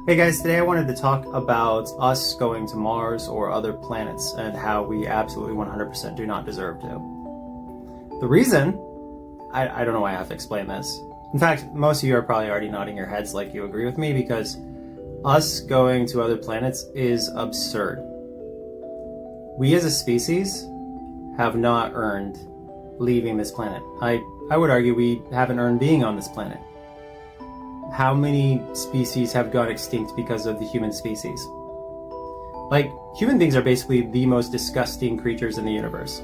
Hey guys, today I wanted to talk about us going to Mars or other planets and how we absolutely 100% do not deserve to. The reason, I don't know why I have to explain this. In fact, most of you are probably already nodding your heads like you agree with me because us going to other planets is absurd. We as a species have not earned leaving this planet. I would argue we haven't earned being on this planet. How many species have gone extinct because of the human species? Like, human beings are basically the most disgusting creatures in the universe.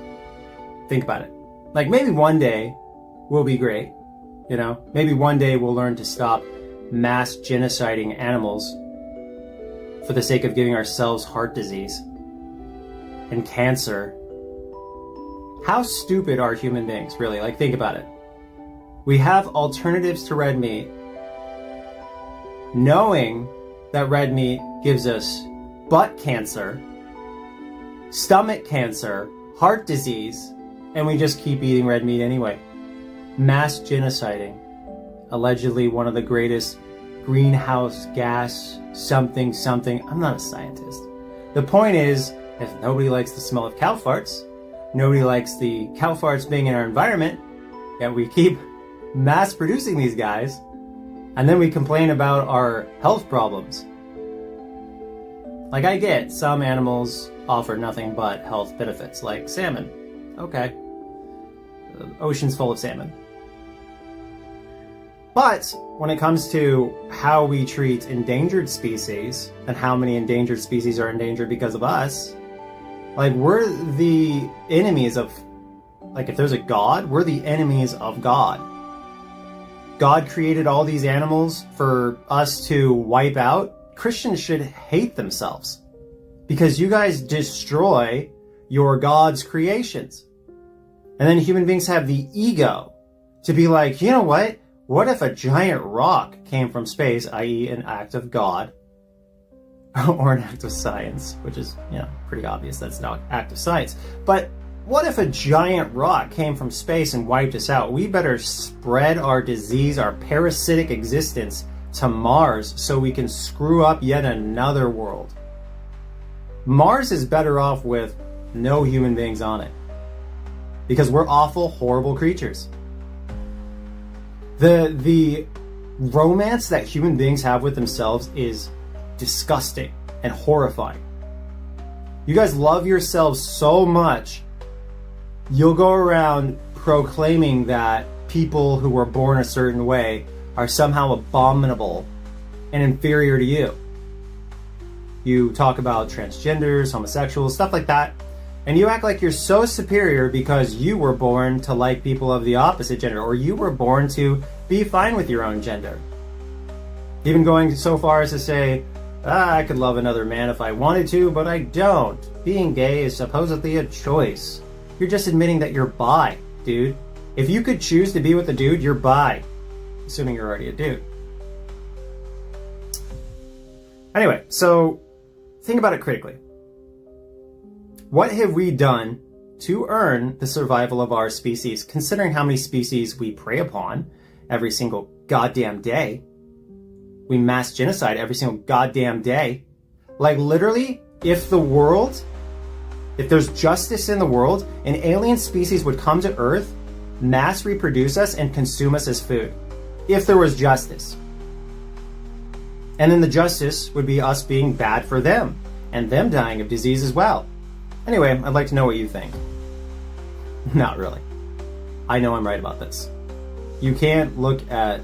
Think about it. Like, maybe one day we'll be great, you know? Maybe one day we'll learn to stop mass genociding animals for the sake of giving ourselves heart disease and cancer. How stupid are human beings, really? Like, think about it. We have alternatives to red meat, knowing that red meat gives us butt cancer, stomach cancer, heart disease, and we just keep eating red meat anyway. Mass genociding, allegedly one of the greatest greenhouse gas something. I'm not a scientist. The point is, if nobody likes the smell of cow farts, nobody likes the cow farts being in our environment, and we keep mass producing these guys, and then we complain about our health problems. Like, I get some animals offer nothing but health benefits, like salmon. Okay. The ocean's full of salmon. But when it comes to how we treat endangered species and how many endangered species are endangered because of us, like, we're the enemies of, like, if there's a God, we're the enemies of God. God created all these animals for us to wipe out. Christians should hate themselves because you guys destroy your God's creations. And then human beings have the ego to be like, you know what? What if a giant rock came from space, i.e. an act of God, or an act of science, which is, you know, pretty obvious that's not an act of science. But what if a giant rock came from space and wiped us out? We better spread our disease, our parasitic existence to Mars so we can screw up yet another world. Mars is better off with no human beings on it because we're awful, horrible creatures. The romance that human beings have with themselves is disgusting and horrifying. You guys love yourselves so much, you'll go around proclaiming that people who were born a certain way are somehow abominable and inferior to you. You talk about transgenders, homosexuals, stuff like that, and you act like you're so superior because you were born to like people of the opposite gender, or you were born to be fine with your own gender. Even going so far as to say, I could love another man if I wanted to, but I don't. Being gay is supposedly a choice. You're just admitting that you're bi, dude. If you could choose to be with a dude, you're bi. Assuming you're already a dude. Anyway, so think about it critically. What have we done to earn the survival of our species, considering how many species we prey upon every single goddamn day? We mass genocide every single goddamn day. Like, literally, if there's justice in the world, an alien species would come to Earth, mass reproduce us, and consume us as food. If there was justice. And then the justice would be us being bad for them, and them dying of disease as well. Anyway, I'd like to know what you think. Not really. I know I'm right about this. You can't look at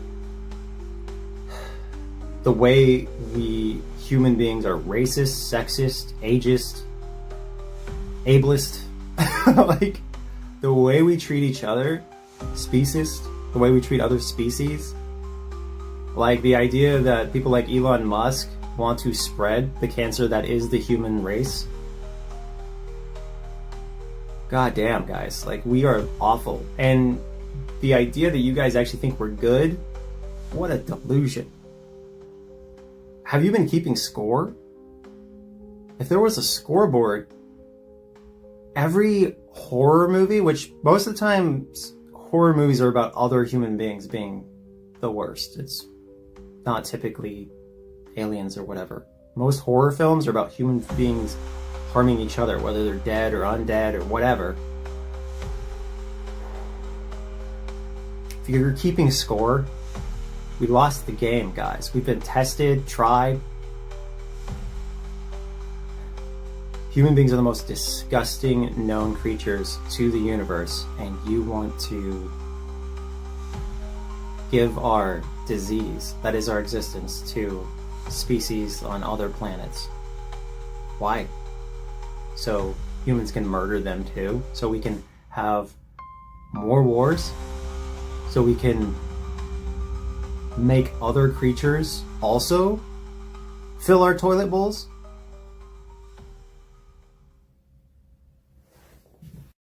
the way we human beings are racist, sexist, ageist, ableist. Like, the way we treat each other, speciest, the way we treat other species. Like, the idea that people like Elon Musk want to spread the cancer that is the human race. God damn, guys. Like, we are awful. And the idea that you guys actually think we're good, what a delusion. Have you been keeping score? If there was a scoreboard, every horror movie, which most of the time horror movies are about other human beings being the worst. It's not typically aliens or whatever. Most horror films are about human beings harming each other, whether they're dead or undead or whatever. If you're keeping score, we lost the game, guys. We've been tested, tried. Human beings are the most disgusting known creatures to the universe, and you want to give our disease, that is our existence, to species on other planets. Why? So humans can murder them too, so we can have more wars, so we can make other creatures also fill our toilet bowls?